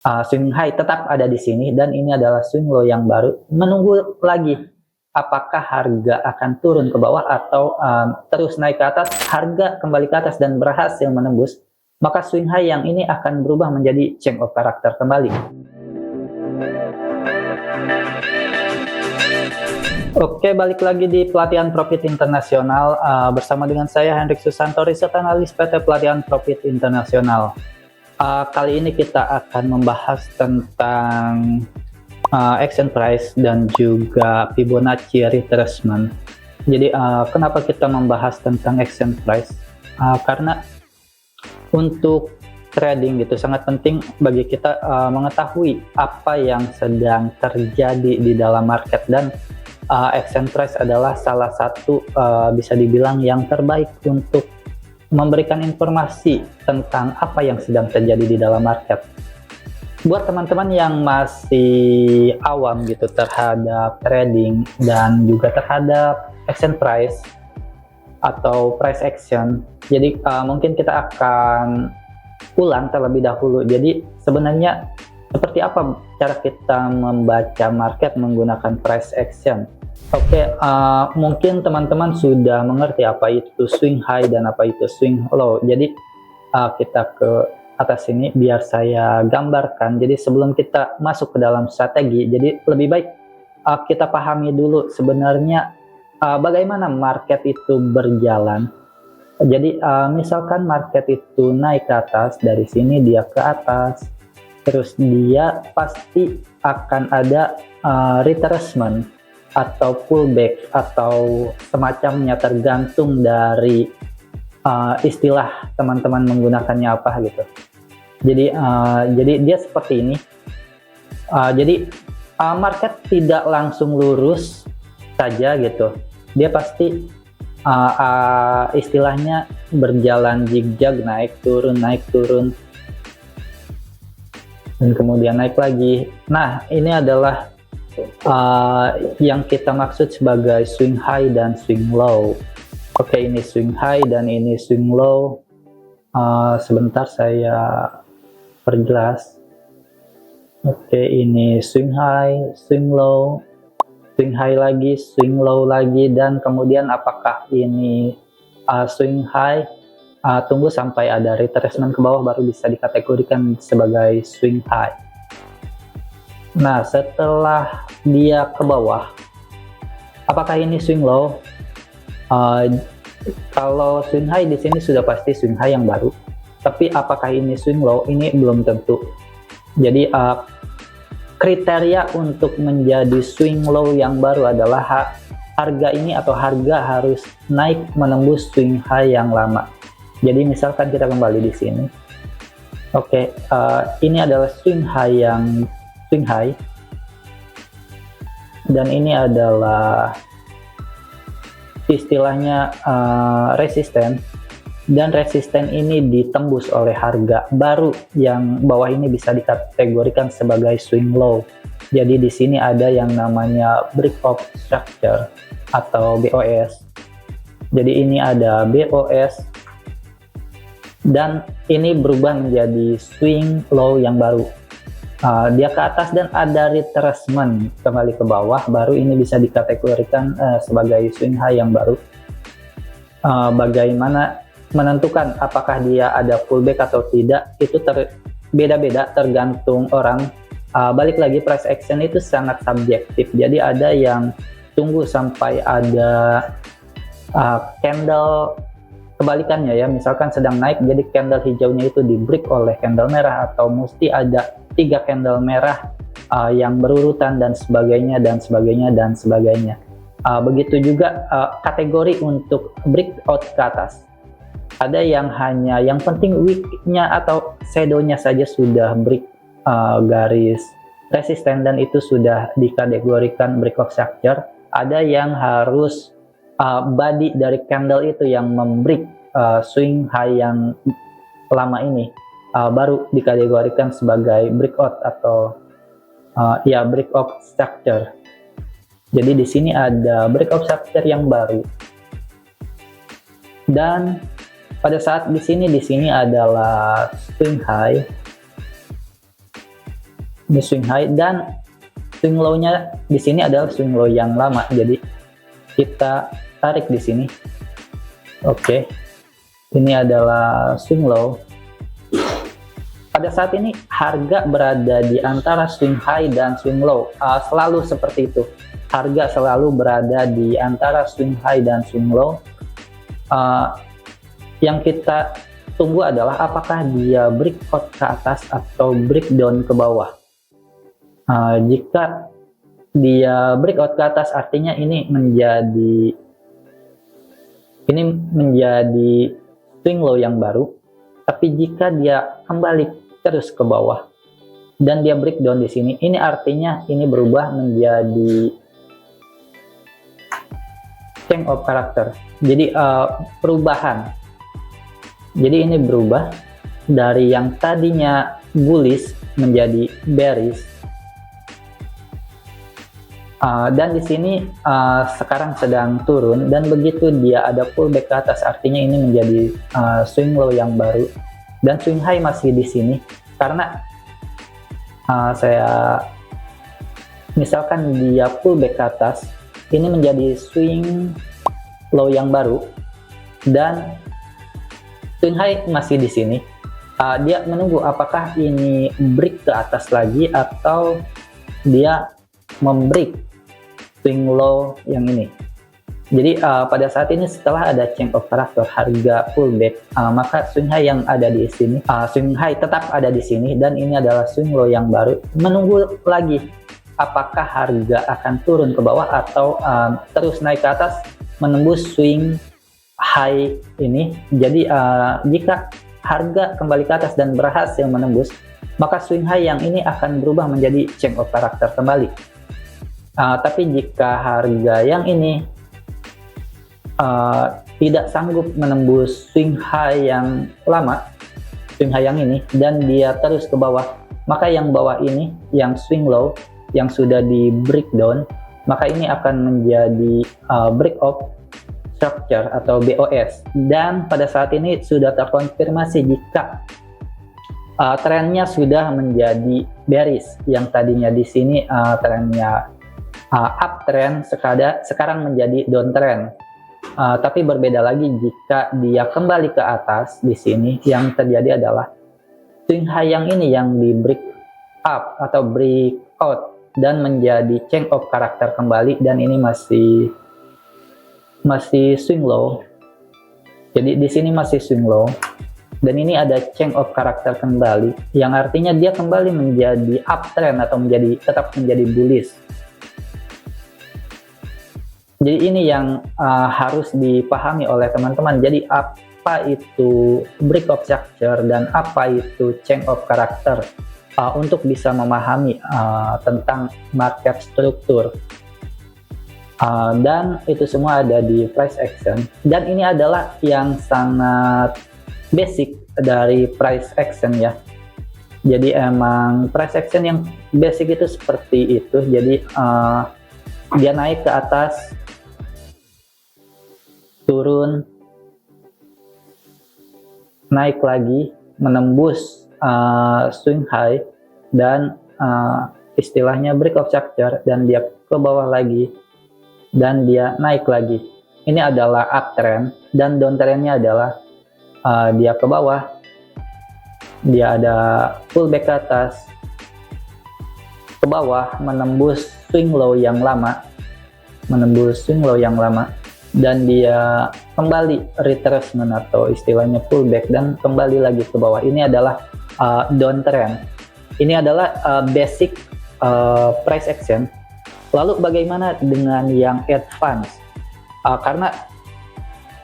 Swing high tetap ada di sini dan ini adalah swing low yang baru. Menunggu lagi apakah harga akan turun ke bawah atau terus naik ke atas, harga kembali ke atas dan berhasil menembus, maka swing high yang ini akan berubah menjadi change of character kembali. Oke, balik lagi di Pelatihan Profit Internasional bersama dengan saya Hendrik Susanto, riset analis PT Pelatihan Profit Internasional. Kali ini kita akan membahas tentang action price dan juga Fibonacci retracement. Jadi kenapa kita membahas tentang action price? Karena untuk trading gitu sangat penting bagi kita mengetahui apa yang sedang terjadi di dalam market, dan action price adalah salah satu bisa dibilang yang terbaik untuk memberikan informasi tentang apa yang sedang terjadi di dalam market. Buat teman-teman yang masih awam gitu terhadap trading dan juga terhadap action price atau price action, jadi mungkin kita akan ulang terlebih dahulu. Jadi sebenarnya seperti apa cara kita membaca market menggunakan price action? Oke, mungkin teman-teman sudah mengerti apa itu swing high dan apa itu swing low. Jadi kita ke atas ini biar saya gambarkan. Jadi sebelum kita masuk ke dalam strategi, jadi lebih baik kita pahami dulu sebenarnya bagaimana market itu berjalan. Jadi misalkan market itu naik ke atas, dari sini dia ke atas, terus dia pasti akan ada retracement atau pullback atau semacamnya, tergantung dari istilah teman-teman menggunakannya apa gitu. Jadi dia seperti ini. Jadi market tidak langsung lurus saja gitu. Dia pasti istilahnya berjalan zigzag, naik turun dan kemudian naik lagi. Nah, ini adalah yang kita maksud sebagai swing high dan swing low. Oke, ini swing high dan ini swing low. Sebentar saya perjelas. Oke, ini swing high, swing low, swing high lagi, swing low lagi, dan kemudian apakah ini swing high? Tunggu sampai ada retracement ke bawah baru bisa dikategorikan sebagai swing high. Nah, setelah dia ke bawah, apakah ini swing low? Kalau swing high di sini sudah pasti swing high yang baru, tapi apakah ini swing low? Ini belum tentu. Jadi kriteria untuk menjadi swing low yang baru adalah harga ini atau harga harus naik menembus swing high yang lama. Jadi misalkan kita kembali di sini. Oke, ini adalah swing high yang swing high, dan ini adalah istilahnya resisten, dan resisten ini ditembus oleh harga baru yang bawah ini bisa dikategorikan sebagai swing low. Jadi di sini ada yang namanya break of structure atau BOS. Jadi ini ada BOS dan ini berubah menjadi swing low yang baru. Dia ke atas dan ada retracement kembali ke bawah, baru ini bisa dikategorikan sebagai swing high yang baru. Bagaimana menentukan apakah dia ada pullback atau tidak, itu beda-beda tergantung orang. Balik lagi, price action itu sangat subjektif. Jadi ada yang tunggu sampai ada candle kebalikannya ya, misalkan sedang naik jadi candle hijaunya itu di break oleh candle merah, atau mesti ada 3 candle merah yang berurutan dan sebagainya dan sebagainya dan sebagainya. Begitu juga kategori untuk breakout ke atas. Ada yang hanya yang penting wick-nya atau shadow-nya saja sudah break garis resisten dan itu sudah dikategorikan breakout structure. Ada yang harus body dari candle itu yang membreak swing high yang lama ini, baru dikategorikan sebagai breakout atau breakout structure. Jadi di sini ada breakout structure yang baru, dan pada saat di sini adalah swing high Ini swing high, dan swing low-nya di sini adalah swing low yang lama. Jadi kita tarik di sini. Oke. Ini adalah swing low. Pada saat ini harga berada di antara swing high dan swing low. Selalu seperti itu. Harga selalu berada di antara swing high dan swing low. Yang kita tunggu adalah apakah dia breakout ke atas atau breakdown ke bawah. Jika dia breakout ke atas, artinya ini menjadi swing low yang baru. Tapi jika dia kembali terus ke bawah dan dia breakdown di sini, ini artinya ini berubah menjadi change of character. Jadi perubahan. Jadi ini berubah dari yang tadinya bullish menjadi bearish. Dan di sini sekarang sedang turun, dan begitu dia ada pullback ke atas, artinya ini menjadi swing low yang baru. Dan swing high masih di sini, karena misalkan dia pullback ke atas, ini menjadi swing low yang baru, dan swing high masih di sini. Dia menunggu apakah ini break ke atas lagi atau dia membreak swing low yang ini. Jadi pada saat ini setelah ada change of character, harga pullback, maka swing high yang ada di sini, swing high tetap ada di sini, dan ini adalah swing low yang baru. Menunggu lagi apakah harga akan turun ke bawah atau terus naik ke atas menembus swing high ini. Jadi jika harga kembali ke atas dan berhasil menembus, maka swing high yang ini akan berubah menjadi change of character kembali. Tapi jika harga yang ini tidak sanggup menembus swing high yang lama, swing high yang ini, dan dia terus ke bawah, maka yang bawah ini, yang swing low yang sudah di breakdown, maka ini akan menjadi breakout structure atau BOS. Dan pada saat ini sudah terkonfirmasi jika trennya sudah menjadi bearish. Yang tadinya di sini trennya uptrend, sekarang menjadi downtrend. Tapi berbeda lagi jika dia kembali ke atas, di sini yang terjadi adalah swing high yang ini yang di break up atau breakout dan menjadi change of character kembali, dan ini masih swing low. Jadi di sini masih swing low, dan ini ada change of character kembali, yang artinya dia kembali menjadi uptrend atau tetap menjadi bullish. Jadi ini yang harus dipahami oleh teman-teman. Jadi apa itu breakout structure dan apa itu change of character, untuk bisa memahami tentang market struktur. Dan itu semua ada di price action, dan ini adalah yang sangat basic dari price action ya. Jadi emang price action yang basic itu seperti itu. Jadi dia naik ke atas, turun, naik lagi, menembus swing high, dan istilahnya breakout structure, dan dia ke bawah lagi, dan dia naik lagi. Ini adalah uptrend, dan downtrendnya adalah dia ke bawah, dia ada pullback ke atas, ke bawah, menembus swing low yang lama, dan dia kembali retracement atau istilahnya pullback, dan kembali lagi ke bawah. Ini adalah downtrend. Ini adalah basic price action. Lalu bagaimana dengan yang advance? Karena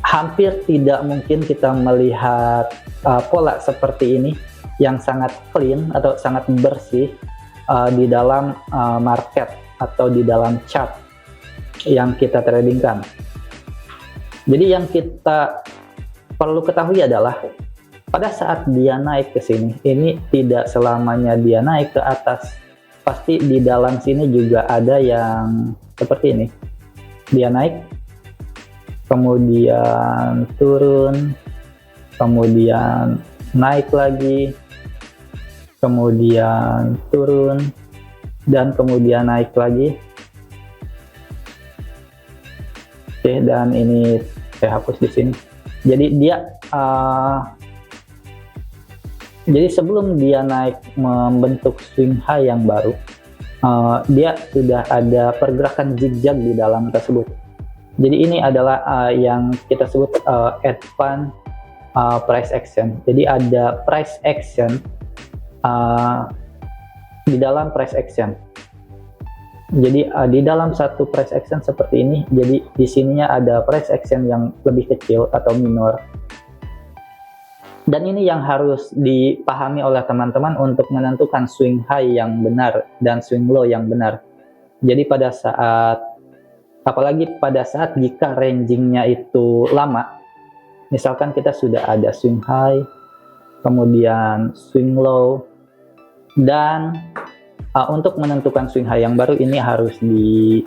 hampir tidak mungkin kita melihat pola seperti ini yang sangat clean atau sangat bersih di dalam market atau di dalam chart yang kita tradingkan. Jadi yang kita perlu ketahui adalah pada saat dia naik ke sini, ini tidak selamanya dia naik ke atas. Pasti di dalam sini juga ada yang seperti ini. Dia naik, kemudian turun, kemudian naik lagi, kemudian turun, dan kemudian naik lagi. Oke, dan ini saya hapus di sini. Jadi dia jadi sebelum dia naik membentuk swing high yang baru, dia sudah ada pergerakan zigzag di dalam tersebut. Jadi ini adalah yang kita sebut advance price action. Jadi ada price action di dalam price action. Jadi di dalam satu price action seperti ini, jadi di sininya ada price action yang lebih kecil atau minor. Dan ini yang harus dipahami oleh teman-teman untuk menentukan swing high yang benar dan swing low yang benar. Jadi pada saat, apalagi pada saat jika rangingnya itu lama, misalkan kita sudah ada swing high, kemudian swing low, dan untuk menentukan swing high yang baru ini harus di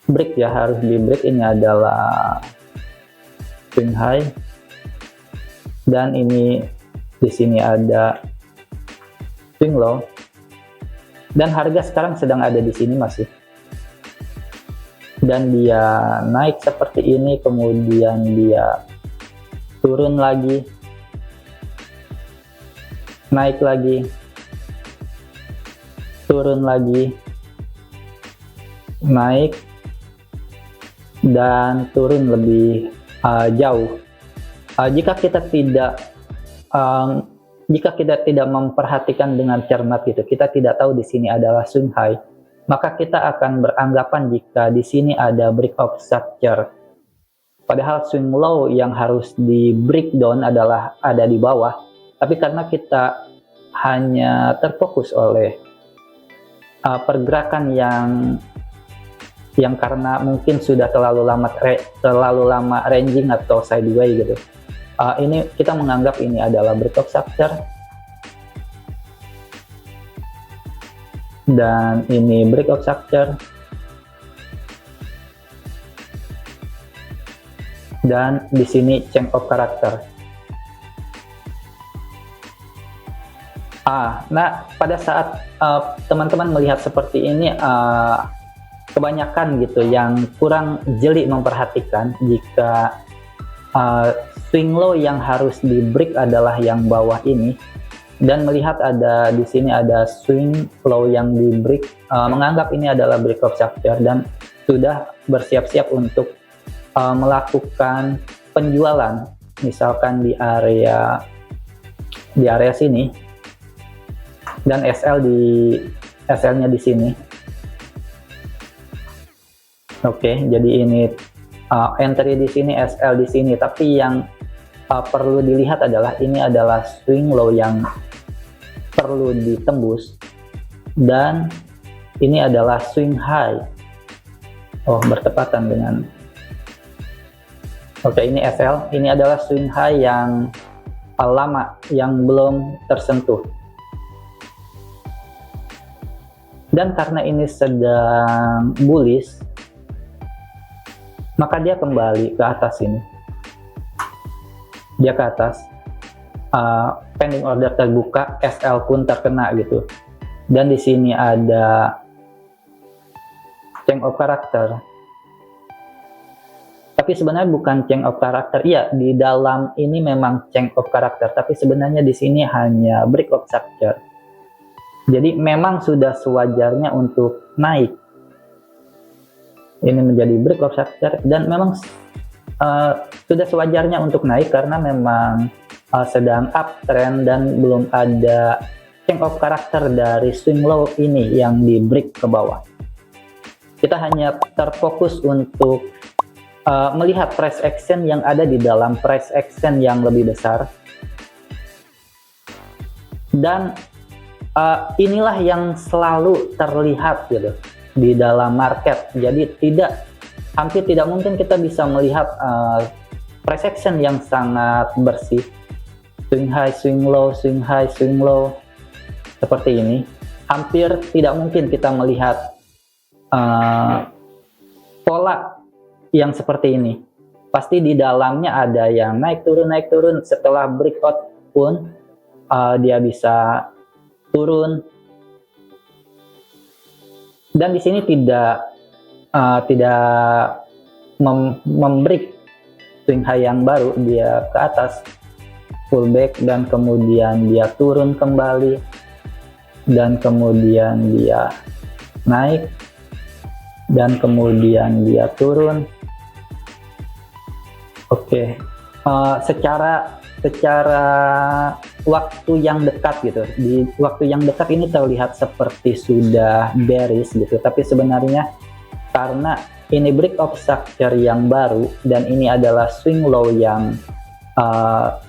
break ya, harus di break. Ini adalah swing high, dan ini di sini ada swing low, dan harga sekarang sedang ada di sini masih, dan dia naik seperti ini, kemudian dia turun lagi, naik lagi, turun lagi, naik, dan turun lebih jauh. Jika kita tidak memperhatikan dengan cermat gitu, kita tidak tahu di sini adalah swing high, maka kita akan beranggapan jika di sini ada break of structure. Padahal swing low yang harus di breakdown adalah ada di bawah, tapi karena kita hanya terfokus oleh pergerakan yang karena mungkin sudah terlalu lama ranging atau sideways gitu. Ini kita menganggap ini adalah break of structure, dan ini break of structure, dan di sini change of character. Nah, pada saat teman-teman melihat seperti ini, kebanyakan gitu yang kurang jeli memperhatikan jika swing low yang harus di break adalah yang bawah ini, dan melihat ada di sini ada swing low yang di break, menganggap ini adalah break of structure dan sudah bersiap-siap untuk melakukan penjualan, misalkan di area sini, dan SL-nya di sini. Oke, jadi ini entry di sini, SL di sini, tapi yang perlu dilihat adalah ini adalah swing low yang perlu ditembus, dan ini adalah swing high. Bertepatan dengan ini SL, ini adalah swing high yang lama, yang belum tersentuh. Dan karena ini sedang bullish, maka dia kembali ke atas ini. Dia ke atas, pending order terbuka, SL pun terkena gitu. Dan di sini ada change of character. Tapi sebenarnya bukan change of character. Iya, di dalam ini memang change of character, tapi sebenarnya di sini hanya break of structure. Jadi memang sudah sewajarnya untuk naik. Ini menjadi break of structure, dan memang sudah sewajarnya untuk naik karena memang sedang uptrend dan belum ada change of character dari swing low ini yang di break ke bawah. Kita hanya terfokus untuk melihat price action yang ada di dalam price action yang lebih besar, dan inilah yang selalu terlihat gitu di dalam market. Jadi hampir tidak mungkin kita bisa melihat price action yang sangat bersih, swing high, swing low, swing high, swing low seperti ini. Hampir tidak mungkin kita melihat pola yang seperti ini. Pasti di dalamnya ada yang naik turun, setelah breakout pun dia bisa turun, dan di sini tidak membreak swing high yang baru, dia ke atas pullback dan kemudian dia turun kembali dan kemudian dia naik dan kemudian dia turun. Oke. Secara waktu yang dekat gitu, di waktu yang dekat ini terlihat seperti sudah bearish gitu, tapi sebenarnya karena ini break of structure yang baru dan ini adalah swing low yang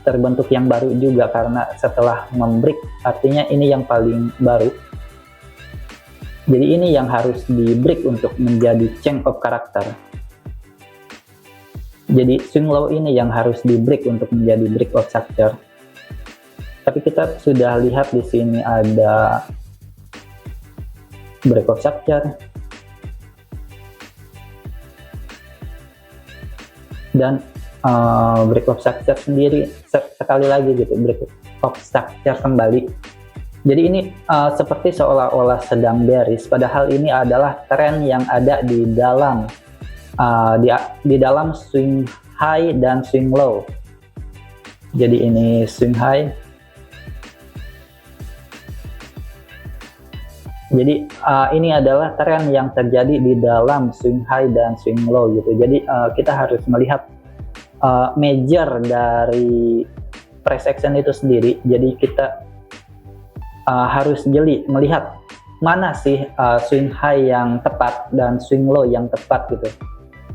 terbentuk yang baru juga, karena setelah membreak artinya ini yang paling baru. Jadi ini yang harus di break untuk menjadi change of character. Jadi swing low ini yang harus di break untuk menjadi break of structure. Tapi kita sudah lihat di sini ada break of structure dan break of structure sendiri sekali lagi gitu, break of structure kembali. Jadi ini seperti seolah-olah sedang bearish, padahal ini adalah tren yang ada di dalam swing high dan swing low. Jadi ini swing high. Jadi ini adalah tren yang terjadi di dalam swing high dan swing low gitu. Jadi kita harus melihat major dari price action itu sendiri. Jadi kita harus jeli melihat mana sih swing high yang tepat dan swing low yang tepat gitu.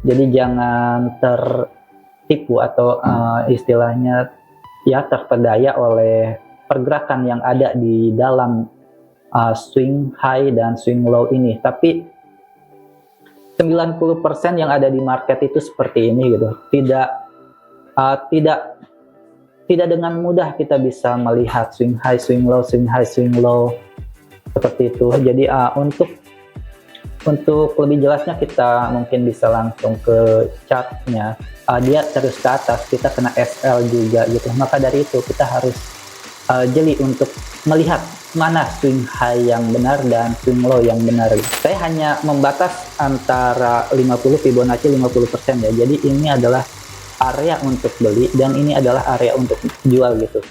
Jadi jangan tertipu atau istilahnya ya terpedaya oleh pergerakan yang ada di dalam swing high dan swing low ini. Tapi 90% yang ada di market itu seperti ini gitu. Tidak dengan mudah kita bisa melihat swing high, swing low, swing high, swing low seperti itu. Jadi untuk lebih jelasnya kita mungkin bisa langsung ke chartnya. Dia terus ke atas, kita kena SL juga gitu. Maka dari itu kita harus jeli untuk melihat mana swing high yang benar dan swing low yang benar. Saya hanya membatas antara 50 Fibonacci 50% ya. Jadi ini adalah area untuk beli dan ini adalah area untuk jual gitu.